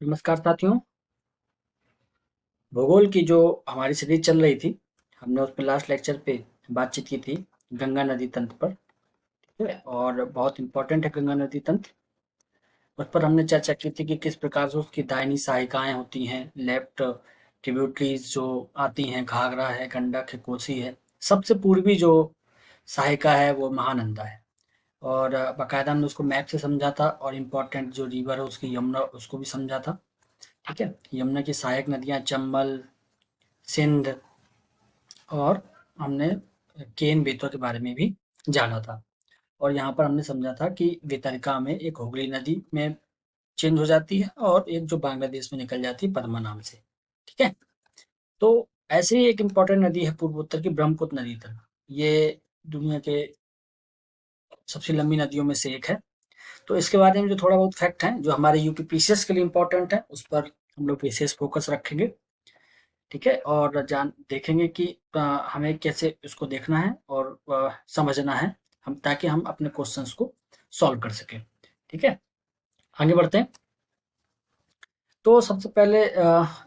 नमस्कार साथियों। भूगोल की जो हमारी सीरीज चल रही थी, हमने उसमें लास्ट लेक्चर पे बातचीत की थी गंगा नदी तंत्र पर। ठीक है, और बहुत इंपॉर्टेंट है गंगा नदी तंत्र। उस पर हमने चर्चा की थी कि किस प्रकार से उसकी दाहिनी सहायिकाएं होती हैं, लेफ्ट ट्रिब्यूटरीज जो आती हैं, घाघरा है, गंडक है, कोसी है। सबसे पूर्वी जो सहायिका है वो महानंदा है। और बाकायदा हमने उसको मैप से समझा था, और इम्पोर्टेंट जो रिवर है उसकी यमुना, उसको भी समझा था। ठीक है, यमुना की सहायक नदियां चंबल, सिंध, और हमने केन बेतवा के बारे में भी जाना था। और यहाँ पर हमने समझा था कि वितरिका में एक हुगली नदी में चेंज हो जाती है, और एक जो बांग्लादेश में निकल जाती है पद्मा नाम से। ठीक है, तो ऐसे ही एक इम्पॉर्टेंट नदी है पूर्वोत्तर की, ब्रह्मपुत्र नदी तक। ये दुनिया के सबसे लंबी नदियों में से एक है। तो इसके बारे में जो थोड़ा बहुत फैक्ट है जो हमारे यूपीपीसीएस के लिए इम्पोर्टेंट है, उस पर हम लोग विशेष फोकस रखेंगे। ठीक है, और जान देखेंगे कि हमें कैसे इसको देखना है और समझना है, हम ताकि हम अपने क्वेश्चंस को सॉल्व कर सकें। ठीक है, आगे बढ़ते हैं। तो सबसे पहले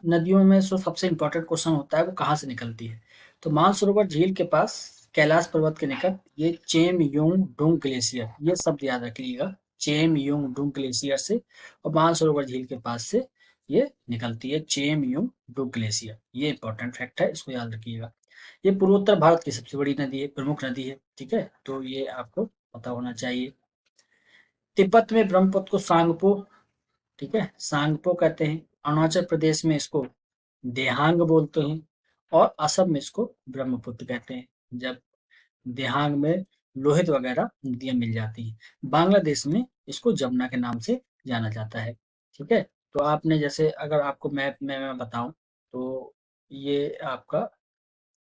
नदियों में जो सबसे इम्पोर्टेंट क्वेश्चन होता है वो कहाँ से निकलती है। तो मानसरोवर झील के पास, कैलाश पर्वत के निकट, ये चेम योंग डोंग ग्लेशियर, ये शब्द याद रखिएगा। चेम योंग डोंग ग्लेशियर से और मानसरोवर झील के पास से ये निकलती है, चेम योंग डोंग ग्लेशियर। ये इंपॉर्टेंट फैक्ट है, इसको याद रखिएगा। ये पूर्वोत्तर भारत की सबसे बड़ी नदी है, प्रमुख नदी है। ठीक है, तो ये आपको पता होना चाहिए। तिब्बत में ब्रह्मपुत्र को सांगपो, ठीक है, सांगपो कहते हैं। अरुणाचल प्रदेश में इसको देहांग बोलते हैं, और असम में इसको ब्रह्मपुत्र कहते हैं, जब देहांग में लोहित वगैरह नदियां मिल जाती हैं। बांग्लादेश में इसको जमुना के नाम से जाना जाता है। ठीक है, तो आपने जैसे अगर आपको मैप में मैं बताऊं, तो ये आपका,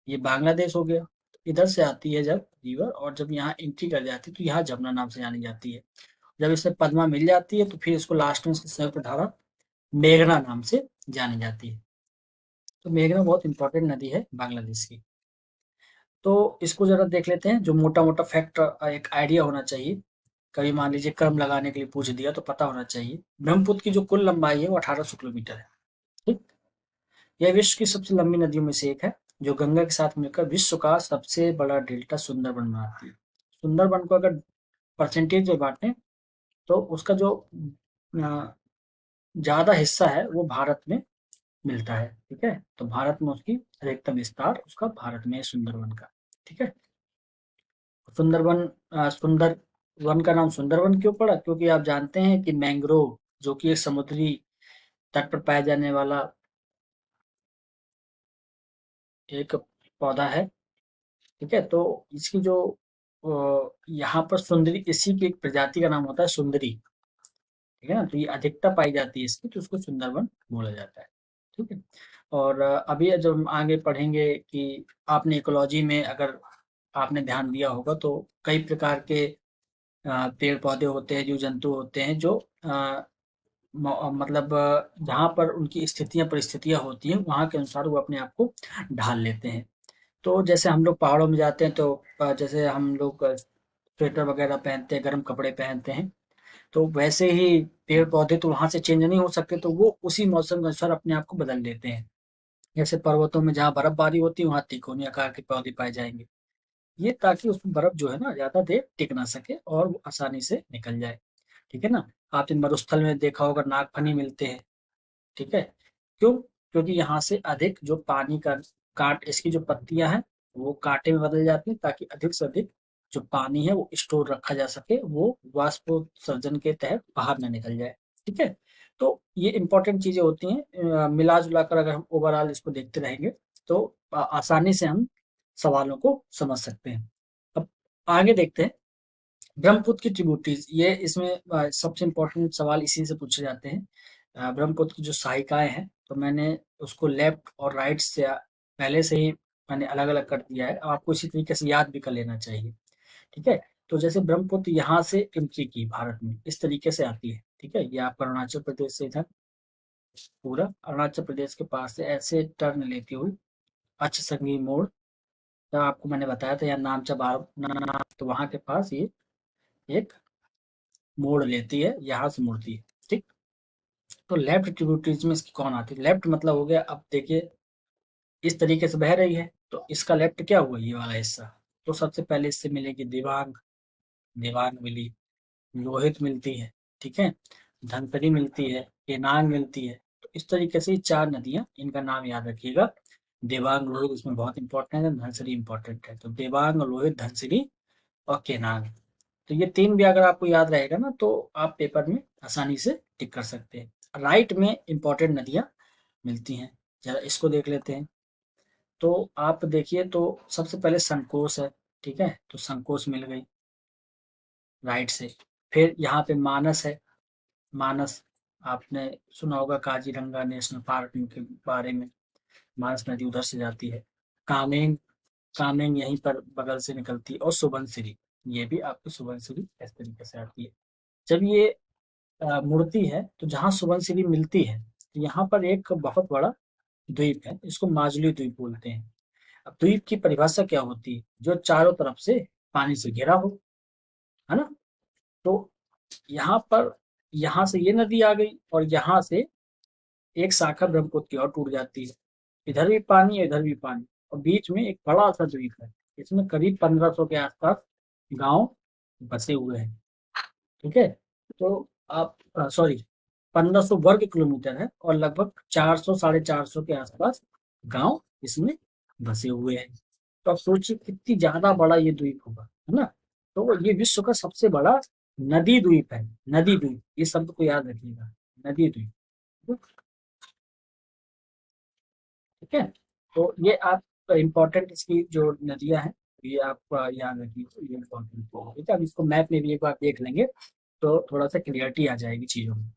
ये बांग्लादेश हो गया। इधर से आती है जब रिवर, और जब यहाँ एंट्री कर जाती है तो यहाँ जमुना नाम से जानी जाती है। जब इसे पद्मा मिल जाती है तो फिर इसको लास्ट में इसकी संयुक्त धारा मेघना नाम से जानी जाती है। तो मेघना बहुत इंपॉर्टेंट नदी है बांग्लादेश की। तो इसको जरा देख लेते हैं, जो मोटा मोटा फैक्ट एक आइडिया होना चाहिए। कभी मान लीजिए क्रम लगाने के लिए पूछ दिया तो पता होना चाहिए। ब्रह्मपुत्र की जो कुल लंबाई है वो 1800 किलोमीटर है। ठीक, यह विश्व की सबसे लंबी नदियों में से एक है, जो गंगा के साथ मिलकर विश्व का सबसे बड़ा डेल्टा सुंदरबन बनाती है। सुंदरबन को अगर परसेंटेज में बांटें, तो उसका जो ज्यादा हिस्सा है वो भारत में मिलता है। ठीक है, तो भारत में उसकी अधिकतम विस्तार उसका भारत में है, सुंदरबन का। ठीक है, सुंदरबन, सुंदर वन का नाम सुंदरबन क्यों पड़ा, क्योंकि आप जानते हैं कि मैंग्रोव, जो कि एक समुद्री तट पर पाया जाने वाला एक पौधा है। ठीक है, तो इसकी जो यहाँ पर सुंदरी, इसी की एक प्रजाति का नाम होता है सुंदरी। ठीक है ना, तो ये अधिकता पाई जाती है इसकी, तो उसको सुंदरबन बोला जाता है। ठीक है, और अभी जब हम आगे पढ़ेंगे कि आपने इकोलॉजी में अगर आपने ध्यान दिया होगा, तो कई प्रकार के पेड़ पौधे होते हैं, जीव जंतु होते हैं, जो मतलब जहाँ पर उनकी स्थितियाँ परिस्थितियाँ होती हैं वहाँ के अनुसार वो अपने आप को ढाल लेते हैं। तो जैसे हम लोग पहाड़ों में जाते हैं, तो जैसे हम लोग स्वेटर वगैरह पहनते हैं, गर्म कपड़े पहनते हैं, तो वैसे ही पेड़ पौधे तो वहां से चेंज नहीं हो सकते, तो वो उसी मौसम के अनुसार अपने आप को बदल लेते हैं। जैसे पर्वतों में जहाँ बर्फबारी होती है वहाँ तिकोनी आकार के पौधे पाए जाएंगे, ये ताकि उसमें बर्फ जो है ना ज्यादा देर टिक ना सके और वो आसानी से निकल जाए। ठीक है ना, आपने मरुस्थल में देखा होगा नागफनी मिलते हैं। ठीक है, क्यों, क्योंकि यहाँ से अधिक जो पानी का काट, इसकी जो पत्तियां हैं वो कांटे में बदल जाती हैं, ताकि अधिक से अधिक जो पानी है वो स्टोर रखा जा सके, वो वाष्पोत्सर्जन के तहत बाहर ना निकल जाए। ठीक है, तो ये इंपॉर्टेंट चीजें होती हैं। मिला जुला कर अगर हम ओवरऑल इसको देखते रहेंगे, तो आसानी से हम सवालों को समझ सकते हैं। अब आगे देखते हैं ब्रह्मपुत्र की ट्रिब्यूटरीज। ये इसमें सबसे इंपॉर्टेंट सवाल इसी से पूछे जाते हैं। ब्रह्मपुत्र की जो सहायिकाएं हैं, तो मैंने उसको लेफ्ट और राइट से पहले से ही मैंने अलग अलग कर दिया है, आपको इसी तरीके से याद भी कर लेना चाहिए। ठीक है, तो जैसे ब्रह्मपुत्र यहाँ से एंट्री की भारत में इस तरीके से आती है। ठीक है, ये आपका अरुणाचल प्रदेश से इधर पूरा अरुणाचल प्रदेश के पास से ऐसे टर्न लेती हुई अच्छ संगी मोड़, तो आपको मैंने बताया था यहाँ नामचा बार, तो वहां के पास ये एक मोड़ लेती है, यहाँ से मुड़ती है। ठीक, तो लेफ्ट ट्रिब्यूटरीज में इसकी कौन आती है? लेफ्ट मतलब हो गया, अब देखिए इस तरीके से बह रही है तो इसका लेफ्ट क्या हुआ, ये वाला हिस्सा। तो सबसे पहले इससे मिलेगी दिबांग, दिबांग मिली, लोहित मिलती है, ठीक है, धनतरी मिलती है, केनांग मिलती है। तो इस तरीके से ये 4 नदियाँ, इनका नाम याद रखिएगा। देवांग, लोहित इसमें बहुत इंपॉर्टेंट है, धनसिरी इंपॉर्टेंट है। तो देवांग, लोहित, धनसिरी और केनांग। तो ये 3 भी अगर आपको याद रहेगा ना तो आप पेपर में आसानी से टिक कर सकते हैं। राइट में इंपॉर्टेंट नदियाँ मिलती हैं, ज़रा इसको देख लेते हैं। तो आप देखिए तो सबसे पहले संकोश है, ठीक है, तो संकोश मिल गई राइट से। फिर यहाँ पे मानस है, मानस आपने सुना होगा काजीरंगा नेशनल पार्क के बारे में, मानस नदी उधर से जाती है। कामेंग, कामेंग यहीं पर बगल से निकलती है। और सुबनसिरी, ये भी आपकी सुबनसिरी इस तरीके से आती है। जब ये मुड़ती है तो जहाँ सुबनसिरी मिलती है तो यहाँ पर एक बहुत बड़ा द्वीप है, इसको माजुली द्वीप बोलते हैं। अब द्वीप की परिभाषा क्या होती है? जो चारों तरफ से पानी से घिरा हो, है ना। तो यहाँ पर, यहाँ से ये नदी आ गई और यहाँ से एक शाखा ब्रह्मपुत्र की ओर टूट जाती है। इधर भी पानी है, इधर भी पानी, और बीच में एक बड़ा सा द्वीप है। इसमें करीब 1500 के आसपास गांव बसे हुए हैं, ठीक है। तो आप सॉरी, 1500 वर्ग किलोमीटर है और लगभग 400 साढ़े 400 के आसपास गांव इसमें बसे हुए हैं। तो आप सोचिए कितनी ज्यादा बड़ा ये द्वीप होगा, है ना। तो ये विश्व का सबसे बड़ा नदी द्वीप है, नदी द्वीप, ये शब्द को याद रखिएगा, नदी द्वीप, ठीक है। तो ये आप इम्पोर्टेंट इसकी जो नदियां हैं ये आप याद रखिए, ये इम्पोर्टेंट है, ठीक है। अब इसको मैप में भी एक बार देख लेंगे तो थोड़ा सा क्लियरिटी आ जाएगी चीजों में।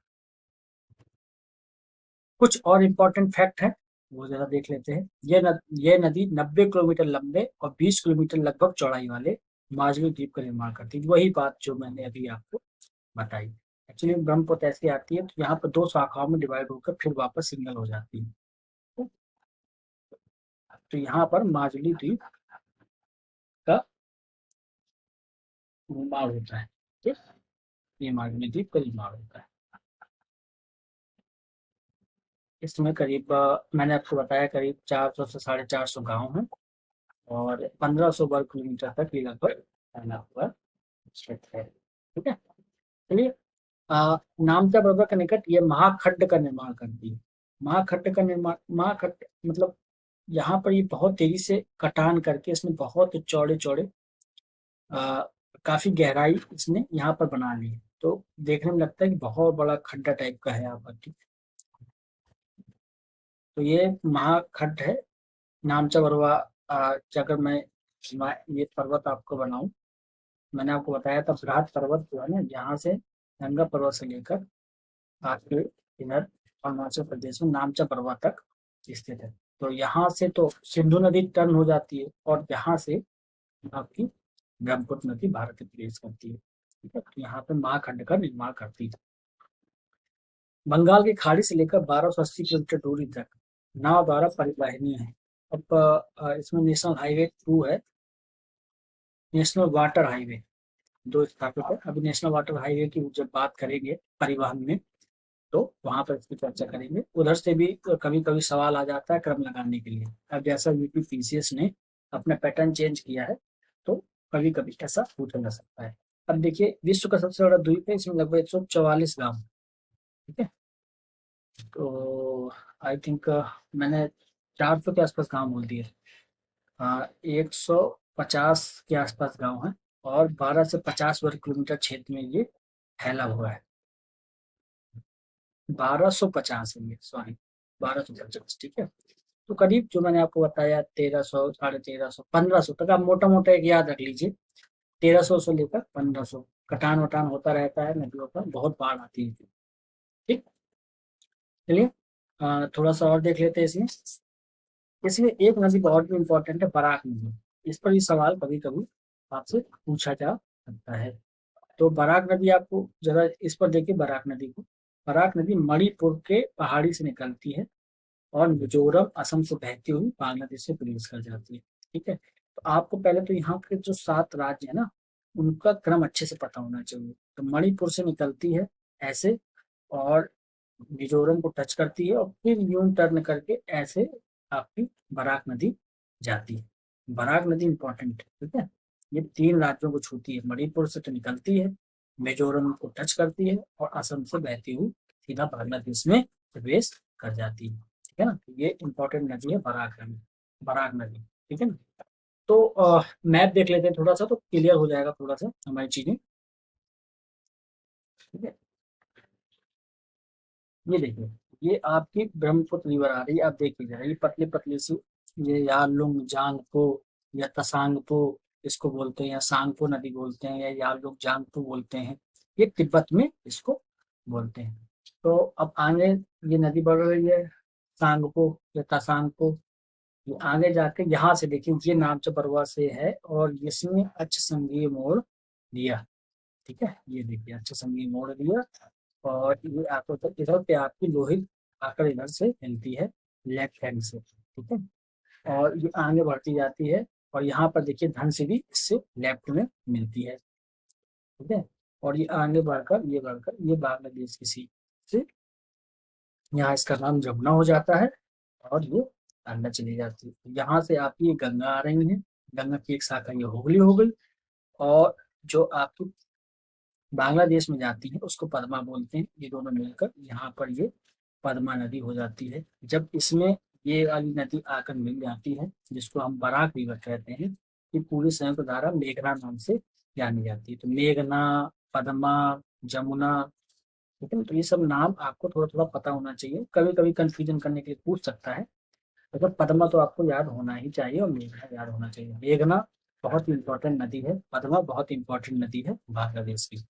कुछ और इम्पोर्टेंट फैक्ट है वो जरा देख लेते हैं। ये नदी 90 किलोमीटर लंबे और 20 किलोमीटर लगभग चौड़ाई वाले माजुली द्वीप का निर्माण करती है। वही बात जो मैंने अभी आपको बताई। एक्चुअली ब्रह्मपुत्र ऐसी आती है तो यहाँ पर 2 शाखाओं में डिवाइड होकर फिर वापस सिंगल हो जाती है। तो यहाँ पर माजुली द्वीप का निर्माण होता है, ठीक। ये माजुली द्वीप का निर्माण होता है। इसमें करीब मैंने आपको बताया करीब 400 से 450 गांव हैं और 1500 वर्ग किलोमीटर तक ये लगभग फैला हुआ क्षेत्र है, ठीक है। चलिए, नामचा बर्बर के निकट ये महाखड्ड का निर्माण करती है। महाखड्ड का निर्माण, महाखड्ड मतलब यहाँ पर ये बहुत तेजी से कटान करके इसमें बहुत चौड़े चौड़े काफी गहराई इसने यहाँ पर बना ली है। तो देखने में लगता है कि बहुत बड़ा खड्डा टाइप का है यहाँ पर, ठीक। तो ये महाखड्ड है नामचा बरवा। अगर मैं ये पर्वत आपको बनाऊं, मैंने आपको बताया था बृहद पर्वत जो है ना, यहाँ से गंगा पर्वत से लेकर आपके इधर अरुणाचल प्रदेश में नामचा पर्वत तक स्थित है। तो यहाँ से तो सिंधु नदी टर्न हो जाती है और यहाँ से आपकी ब्रह्मपुत्र नदी भारत में प्रवेश करती है, ठीक है। तो यहाँ पे महाखंड का निर्माण करती है। बंगाल की खाड़ी से लेकर 1280 किलोमीटर दूरी तक नाव द्वारा परिवहनीय है। अब इसमें नेशनल हाईवे 2 है, नेशनल वाटर हाईवे 2 स्थापित है। अभी नेशनल वाटर हाईवे की जब बात करेंगे परिवहन में तो वहां पर इसकी चर्चा करेंगे। उधर से भी कभी कभी सवाल आ जाता है क्रम लगाने के लिए। अब जैसा यूपी पीसीएस ने अपना पैटर्न चेंज किया है तो कभी कभी ऐसा पूछा जा सकता है। अब देखिए विश्व का सबसे बड़ा द्वीप है, इसमें लगभग 144 गांव, ठीक है। तो आई थिंक मैंने 400 के आसपास गांव बोल दिए। 150 के आसपास गांव है और 12 से 50 वर्ग किलोमीटर क्षेत्र में ये फैला हुआ है। 1250 है ये, सॉरी 1250, ठीक है। तो करीब जो मैंने आपको बताया 1300 1350 1500 तक आप मोटा मोटा एक याद रख लीजिए। 1300 से लेकर 1500 कटान वटान होता रहता है नदियों का, बहुत बाढ़ आती है, ठीक। चलिए थोड़ा सा और देख लेते हैं इसमें। इसमें एक नदी बहुत भी इंपॉर्टेंट है, बराक नदी। इस पर भी सवाल कभी कभी आपसे पूछा जा सकता है। तो बराक नदी आपको जरा इस पर देखिए, बराक नदी को, बराक नदी मणिपुर के पहाड़ी से निकलती है और मिजोरम असम से बहती हुई बांग्लादेश से प्रवेश कर जाती है, ठीक है। तो आपको पहले तो यहाँ के जो 7 राज्य है ना उनका क्रम अच्छे से पता होना चाहिए। तो मणिपुर से निकलती है ऐसे और मिजोरम को टच करती है और फिर यूं टर्न करके ऐसे आपकी बराक नदी जाती है। बराक नदी इंपॉर्टेंट है, ठीक है। ये 3 राज्यों को छूती है, मणिपुर से तो निकलती है, मिजोरम को टच करती है और असम से बहती हुई सीधा बांग्लादेश में प्रवेश कर जाती है, ठीक है ना। तो ये इंपॉर्टेंट नदी है बराक नदी, बराक नदी, ठीक है ना। तो मैप देख लेते हैं थोड़ा सा, तो क्लियर हो जाएगा थोड़ा सा हमारी चीजें, ठीक है। ये देखिए, ये आपकी ब्रह्मपुत्र रिवर आ रही है, आप देखिए जरा, ये पतली पतली सी, ये यारलुंग जांगपो या तसांगपो इसको बोलते हैं, या सांगपो नदी बोलते हैं, या यारलुंग जांगपो बोलते हैं, ये तिब्बत में इसको बोलते हैं। तो अब आगे ये नदी बढ़ रही है, सांगपो या तसांगपो, ये आगे जाके यहाँ से देखिए, ये नामचा बरवा से है और इसमें अक्ष संघीय मोड़ लिया, ठीक है। ये देखिए अक्ष संघीय मोड़ लिया और ये आकर तो इधर पे आपकी लोहित आकर इधर से मिलती है, लेफ्ट हैंड से, ठीक है। और ये आगे बढ़ती जाती है और यहाँ पर देखिए धन से भी इससे लेफ्ट में मिलती है, ठीक है। और ये आगे बढ़कर ये बांग्लादेश की सी से यहाँ इसका नाम जमुना हो जाता है और ये अंदर चली जाती है। यहाँ से आपकी ये गंगा आ रही है, गंगा की एक शाखा ये हुगली हो गई, और जो आपकी बांग्लादेश में जाती है उसको पद्मा बोलते हैं। ये दोनों मिलकर यहाँ पर ये पद्मा नदी हो जाती है। जब इसमें ये वाली नदी आकर मिल जाती है, जिसको हम बराक रिवर कहते हैं, ये पूरी संयुक्त धारा मेघना नाम से जानी जाती है। तो मेघना, पद्मा, जमुना, ठीक है। तो ये सब नाम आपको थोड़ा थोड़ा पता होना चाहिए, कभी कभी कंफ्यूजन करने के लिए पूछ सकता है। मतलब पद्मा तो आपको याद होना ही चाहिए और मेघना याद होना चाहिए। मेघना बहुत ही इंपॉर्टेंट नदी है, पद्मा बहुत इंपॉर्टेंट नदी है बांग्लादेश की।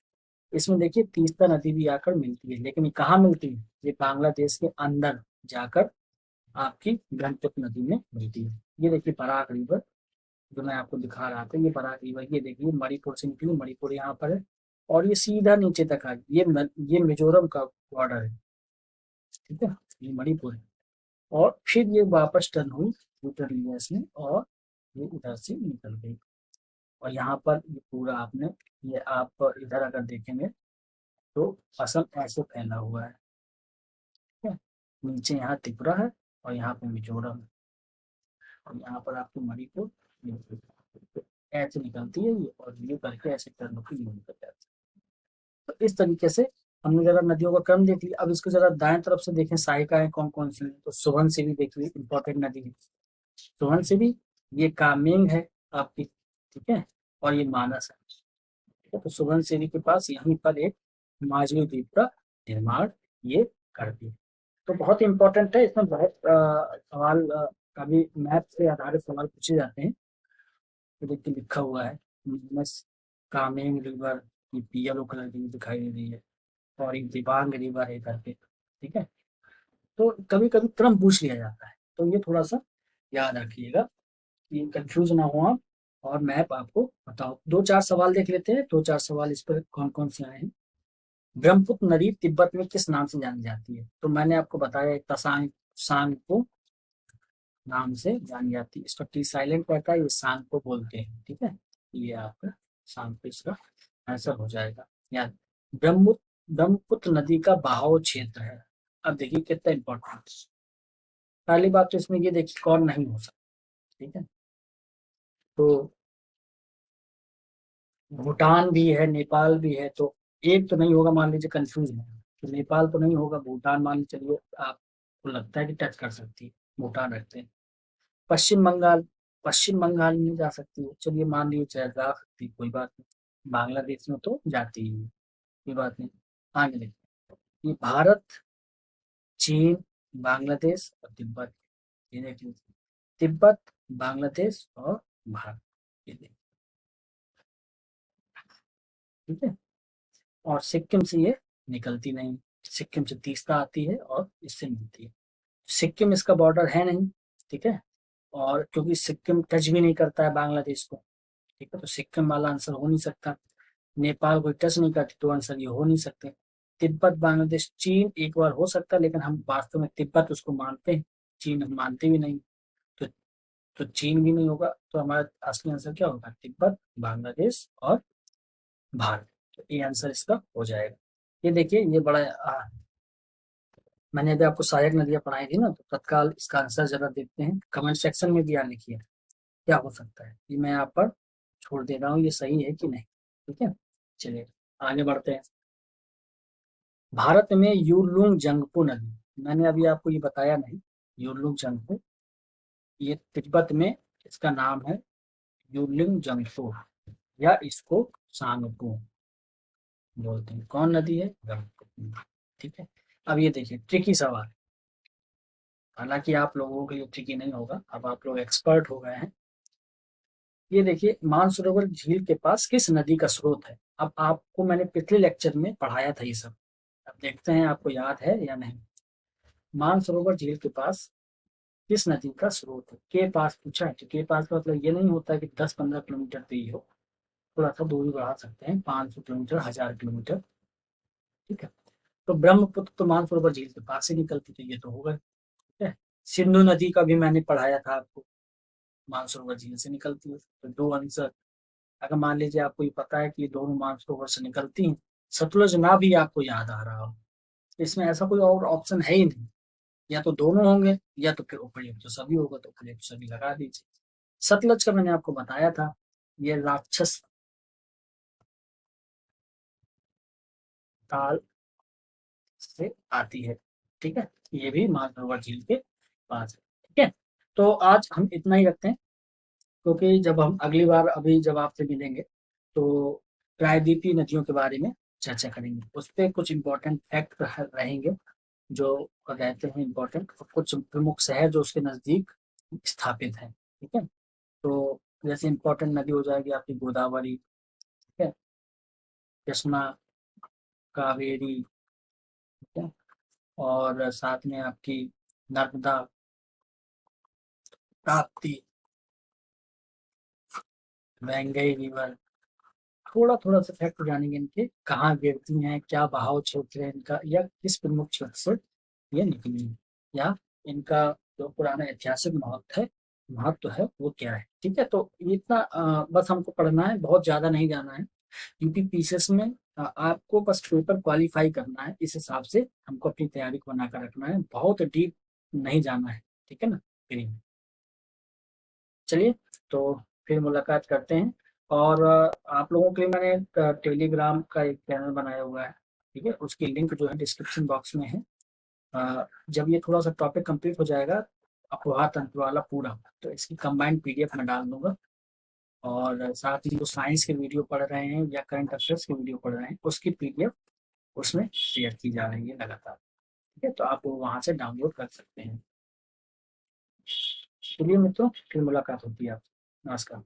इसमें देखिए तीस्ता नदी भी आकर मिलती है, लेकिन ये कहाँ मिलती है, ये बांग्लादेश के अंदर जाकर आपकी ब्रह्मपुत्र नदी में मिलती है। ये देखिए बराक रिवर जो मैं आपको दिखा रहा था, ये बराक रिवर, ये देखिए मणिपुर से निकली, मणिपुर यहाँ पर है और ये सीधा नीचे तक आ गई। ये मिजोरम का बॉर्डर है, ठीक है। ये मणिपुर है और फिर ये वापस टर्न हुई, यूटर्न लिया इसने और ये उधर से निकल गई। और यहाँ पर ये पूरा आपने, ये आप इधर अगर देखेंगे तो असम ऐसे फैला हुआ है, ठीक है। नीचे यहाँ त्रिपुरा है और यहाँ पे मिजोरम है और यहाँ पर आपको मणिपुर, ये ऐसे निकलती है ये, और ये करके ऐसे टर्न होकर ये निकल जाती है। तो इस तरीके से हमने जरा नदियों का क्रम देख लिया। अब इसको जरा दाएं तरफ से देखें, सहायिकाएं कौन कौन सी हैं। तो सुबन से भी देखिए इंपॉर्टेंट नदी है, सुबन से भी, ये कामेंग है आपकी, ठीक है। और ये मानस है, ठीक है। तो सुबन सेरी के पास यहीं पर एक माजुली द्वीप का निर्माण ये करती है। तो बहुत इंपॉर्टेंट है, इसमें बहुत सवाल कभी मैथ से आधारित सवाल पूछे जाते हैं। तो देखिए लिखा हुआ है मानस कामेंग रिवर, ये येलो कलर की दिखाई दे रही है, और एक दिबांग रिवर है करके, ठीक है। तो कभी कभी क्रम पूछ लिया जाता है, तो ये थोड़ा सा याद रखिएगा कि कंफ्यूज ना हो आप, और मैप आपको बताओ। 2-4 सवाल देख लेते हैं, 2-4 सवाल इस पर कौन कौन से आए हैं। ब्रह्मपुत्र नदी तिब्बत में किस नाम से जानी जाती है, तो मैंने आपको बताया एक तसांग, सांगपो नाम से जानी जाती है। इसका टी साइलेंट रहता है, ये सांगपो बोलते हैं, ठीक है। ये आपका सांगपो इसका आंसर हो जाएगा। याद, ब्रह्मपुत्र नदी का बहाव क्षेत्र है। अब देखिए कितना इंपॉर्टेंट, पहली बात तो इसमें ये देखिए कौन नहीं हो सकता, ठीक है। तो भूटान भी है, नेपाल भी है, तो एक तो नहीं होगा, मान लीजिए कंफ्यूज है, तो नेपाल तो नहीं होगा, भूटान मान लीजिए, चलिए आपको लगता है कि टच कर सकती है, भूटान रखते हैं। पश्चिम बंगाल, पश्चिम बंगाल में जा सकती है, चलिए मान लीजिए चाहे जा सकती है, कोई बात नहीं। बांग्लादेश में तो जाती ही है, कोई बात नहीं। आगे देखिए, ये भारत, चीन, बांग्लादेश और तिब्बत, ये देखिए तिब्बत, बांग्लादेश और भारत, ये देखिए, ठीक है। और सिक्किम से ये निकलती नहीं, सिक्किम से तीस्ता आती है और इससे मिलती है। सिक्किम इसका बॉर्डर है नहीं, ठीक है। और क्योंकि सिक्किम टच भी नहीं करता है बांग्लादेश को, ठीक है, तो सिक्किम वाला आंसर हो नहीं सकता। नेपाल कोई टच नहीं करती, तो आंसर ये हो नहीं सकते। तिब्बत, बांग्लादेश, चीन एक बार हो सकता है, लेकिन हम वास्तव में तिब्बत उसको मानते हैं, चीन हम मानते भी नहीं। तो चीन भी नहीं होगा, तो हमारा असली आंसर क्या होगा, तिब्बत, बांग्लादेश और भारत। तो ये आंसर इसका हो जाएगा। ये देखिए ये बड़ा मैंने अभी आपको सहायक नदियां पढ़ाई थी ना, तो तत्काल इसका आंसर जरा देखते हैं, कमेंट सेक्शन में भी आप लिखिए क्या हो सकता है। ये मैं यहाँ पर छोड़ दे रहा हूँ, ये सही है कि नहीं। ठीक है, चलिए आगे बढ़ते हैं। भारत में युरलुंग जंगपो नदी, मैंने अभी आपको ये बताया नहीं, युरलुंग जंगपो, ये तिब्बत में इसका नाम है युरलिंग जंगपो, या इसको सांगपो बोलते हैं। कौन नदी है? गंगपो। ठीक है, अब ये देखिए ट्रिकी सवाल, हालांकि आप लोगों के लिए ट्रिकी नहीं होगा, अब आप लोग एक्सपर्ट हो गए हैं। ये देखिए मानसरोवर झील के पास किस नदी का स्रोत है? अब आपको मैंने पिछले लेक्चर में पढ़ाया था ये सब, अब देखते हैं आपको याद है या नहीं। मानसरोवर झील के पास किस नदी का स्रोत है? के पास पूछा है, तो के पास का मतलब ये नहीं होता कि 10-15 किलोमीटर पे ही हो, थोड़ा सा दूरी बढ़ा सकते हैं, 500 किलोमीटर, 1000 किलोमीटर। ठीक है, तो ब्रह्मपुत्र तो मानसरोवर झील के पास से निकलती, तो ये तो होगा। ठीक है, सिंधु नदी का भी मैंने पढ़ाया था आपको, मानसरोवर झील से निकलती है, तो दो आंसर। अगर मान लीजिए आपको ये पता है कि ये दोनों मानसरोवर से निकलती हैं, सतलुज ना भी आपको याद आ रहा हो, इसमें ऐसा कोई और ऑप्शन है ही नहीं, या तो दोनों होंगे या तो फिर उपयुक्त तो सभी होगा, तो उपयुक्त सभी लगा दीजिए। सतलज का मैंने आपको बताया था, ये राक्षस ताल से आती है। ठीक है, ये भी मानसरोवर झील के पास है। ठीक है, तो आज हम इतना ही रखते हैं, क्योंकि जब हम अगली बार अभी जब आपसे मिलेंगे तो प्रायद्वीपीय नदियों के बारे में चर्चा करेंगे, उस पर कुछ इंपॉर्टेंट फैक्ट रहेंगे जो रहते हैं इंपॉर्टेंट, और कुछ प्रमुख शहर जो उसके नजदीक स्थापित हैं। ठीक है, तो जैसे इंपॉर्टेंट नदी हो जाएगी आपकी गोदावरी, ठीक है, कृष्णा, कावेरी, ठीक है, और साथ में आपकी नर्मदा, ताप्ती, वेंगई रिवर। थोड़ा थोड़ा सा फैक्ट जानेंगे इनके, कहाँ गिरती हैं, क्या बहाव क्षेत्र है इनका, या किस प्रमुख क्षेत्र से ये निकली है, या इनका जो पुराना ऐतिहासिक महत्व है वो क्या है। ठीक है, तो इतना बस हमको पढ़ना है, बहुत ज्यादा नहीं जाना है, क्योंकि पीसेस में आपको बस पेपर क्वालिफाई करना है, इस हिसाब से हमको अपनी तैयारी को बनाकर रखना है, बहुत डीप नहीं जाना है। ठीक है ना, फ्री में। चलिए, तो फिर मुलाकात करते हैं, और आप लोगों के लिए मैंने टेलीग्राम का एक चैनल बनाया हुआ है, ठीक है, उसकी लिंक जो है डिस्क्रिप्शन बॉक्स में है। जब ये थोड़ा सा टॉपिक कंप्लीट हो जाएगा, अपवाह तंत्र वाला पूरा, तो इसकी कंबाइंड पीडीएफ में डाल दूंगा, और साथ ही जो साइंस के वीडियो पढ़ रहे हैं या करंट अफेयर्स के वीडियो पढ़ रहे हैं, उसकी पीडीएफ उसमें शेयर की जा रही है लगातार। ठीक है, तो आप वो वहां से डाउनलोड कर सकते हैं। चलिए मित्रों, फिर मुलाकात होती है आपसे। नमस्कार।